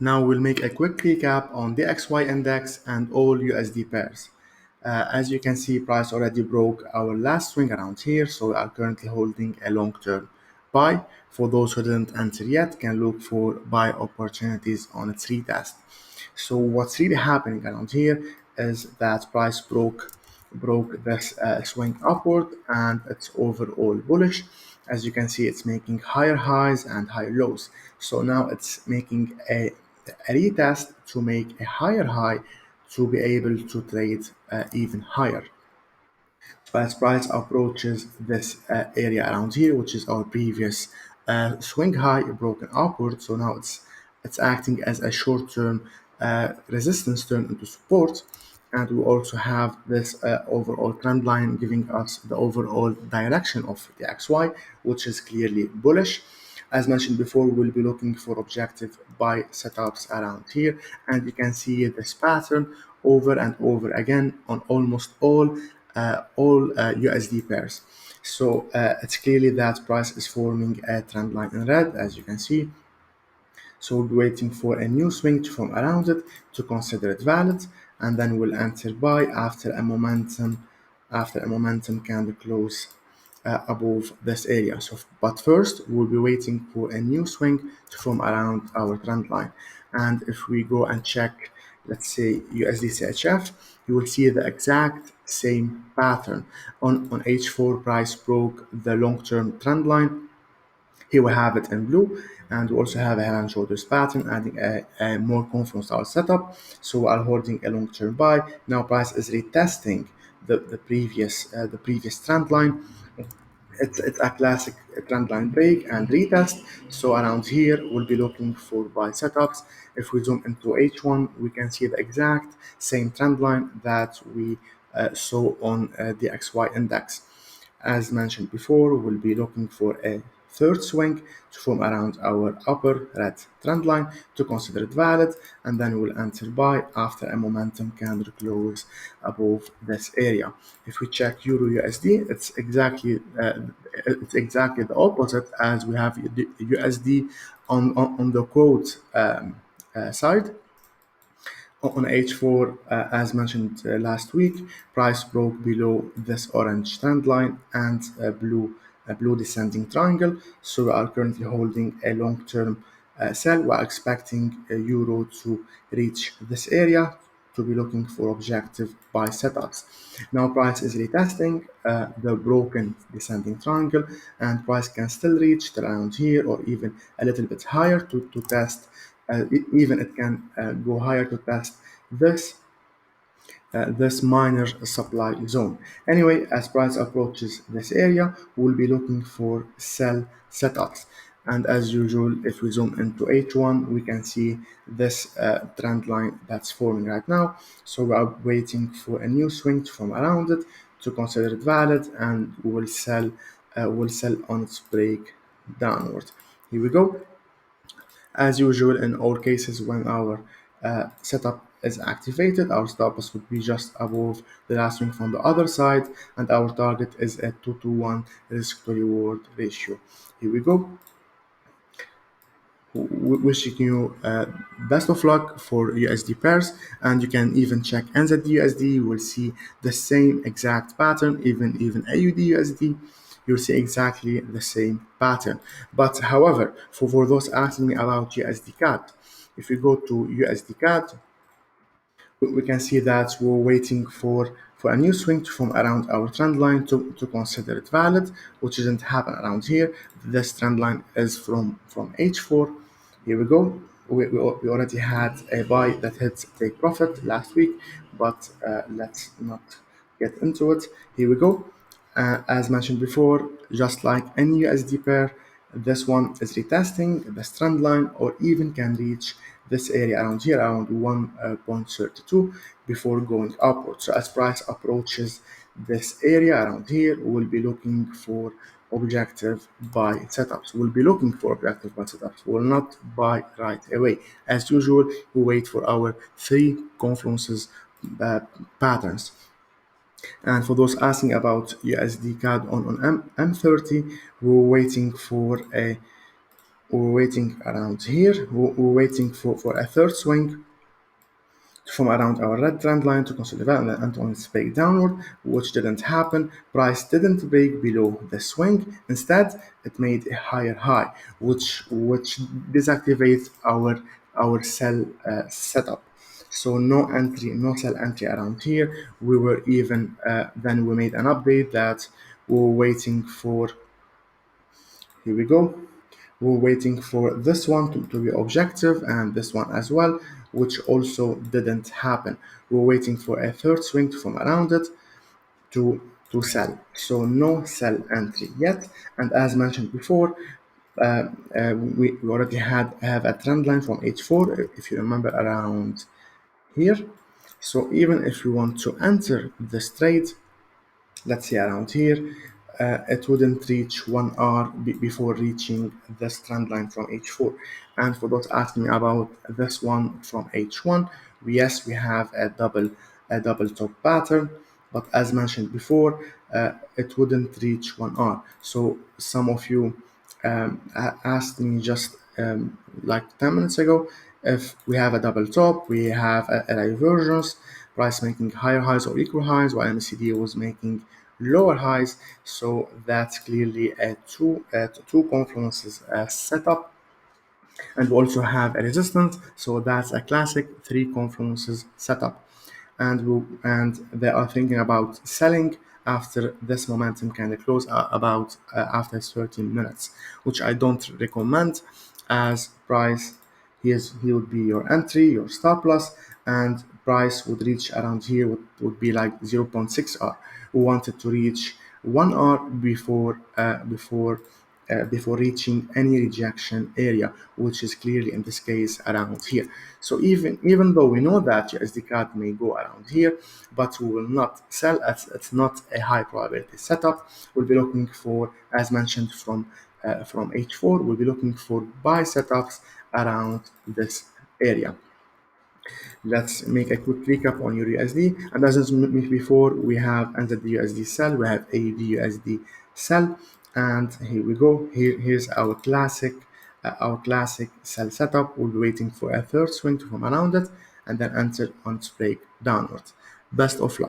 Now we'll make a quick recap on DXY index and all USD pairs. As you can see, price already broke our last swing around here, so we are currently holding a long-term buy. For those who didn't enter yet, can look for buy opportunities on its retest. So what's really happening around here is that price broke this swing upward, and it's overall bullish. As you can see, it's making higher highs and higher lows. So now it's making a retest to make a higher high to be able to trade even higher. So as price approaches this area around here, which is our previous swing high broken upward, so now it's acting as a short-term resistance turn into support, and we also have this overall trend line giving us the overall direction of the XY, which is clearly bullish. As mentioned before, we will be looking for objective buy setups around here, and you can see this pattern over and over again on almost all USD pairs. So it's clearly that price is forming a trend line in red, as you can see. So we'll be waiting for a new swing to form around it to consider it valid, and then we'll enter buy after a momentum candle close above this area. So, but first we'll be waiting for a new swing to form around our trend line. And if we go and check, let's say USDCHF, you will see the exact same pattern. On H4, price broke the long-term trend line. Here we have it in blue, and we also have a head and shoulders pattern, adding a more confidence to our setup. So we are holding a long-term buy. Now price is retesting the previous trend line. It's a classic trend line break and retest. So around here, we'll be looking for buy setups. If we zoom into H1, we can see the exact same trend line that we saw on the XY index. As mentioned before, we'll be looking for a third swing to form around our upper red trend line to consider it valid, and then we'll enter buy after a momentum candle close above this area. If we check Euro USD, it's exactly the opposite, as we have the USD on the quote side. On H4, as mentioned last week, price broke below this orange trend line and a blue descending triangle. So we are currently holding a long-term sell. We are expecting euro to reach this area to be looking for objective buy setups. Now price is retesting the broken descending triangle, and price can still reach around here or even a little bit higher to test. Even it can go higher to test this minor supply zone. Anyway, as price approaches this area, we'll be looking for sell setups. And as usual, if we zoom into H1, we can see this trend line that's forming right now. So we are waiting for a new swing to form around it to consider it valid, and we'll sell on its break downward. Here we go. As usual, in all cases, when our setup is activated, our stop loss would be just above the last swing from the other side, and our target is a 2-to-1 risk to reward ratio. Here we go. Wishing you best of luck for USD pairs, and you can even check NZD you will see the same exact pattern. Even AUD USD, you'll see exactly the same pattern. But however, for those asking me about USDCAD, if we go to USDCAD, we can see that we're waiting for a new swing to form around our trend line to consider it valid, which doesn't happen around here. This trend line is from H4. Here we go. We already had a buy that hit take profit last week, but let's not get into it. Here we go. As mentioned before, just like any USD pair, this one is retesting this trend line or even can reach this area around here, around 1.32 before going upward. So as price approaches this area around here, we'll be looking for objective buy setups. We'll be looking for objective buy setups. We'll not buy right away. As usual, we wait for our three confluences patterns. And for those asking about USD CAD on M30, we're waiting for a we're waiting around here. We're waiting for a third swing from around our red trend line to consolidate and on its break downward, which didn't happen. Price didn't break below the swing. Instead, it made a higher high, which deactivates our sell setup. So no entry, no sell entry around here. We were even then we made an update that we were waiting for. Here we go. We're waiting for this one to be objective and this one as well, which also didn't happen. We're waiting for a third swing from around it to sell. So no sell entry yet. And as mentioned before, we already have a trend line from H4, if you remember, around here. So even if we want to enter this trade, let's say around here, it wouldn't reach 1 hour before reaching this trend line from H4. And for those asking about this one from H1, yes, we have a double top pattern, but as mentioned before, it wouldn't reach 1 hour. So some of you asked me just like 10 minutes ago, if we have a double top, we have a divergence, price making higher highs or equal highs, while MACD was making lower highs. So that's clearly a two confluences setup. And we also have a resistance, so that's a classic three confluences setup. And they are thinking about selling after this momentum kind of close about after 13 minutes, which I don't recommend, as price he would be your entry, your stop loss, and price would reach around here would be like 0.6 R. We wanted to reach 1 R before reaching any rejection area, which is clearly in this case around here. So even though we know that USDCAD may go around here, but we will not sell as it's not a high probability setup. We'll be looking for, as mentioned from H4, we'll be looking for buy setups around this area. Let's make a quick recap on EURUSD. And as I mentioned before, we have entered the USD sell, we have AUD sell, and here we go. Here's our classic sell setup. We'll be waiting for a third swing to come around it and then enter on its break downwards. Best of luck.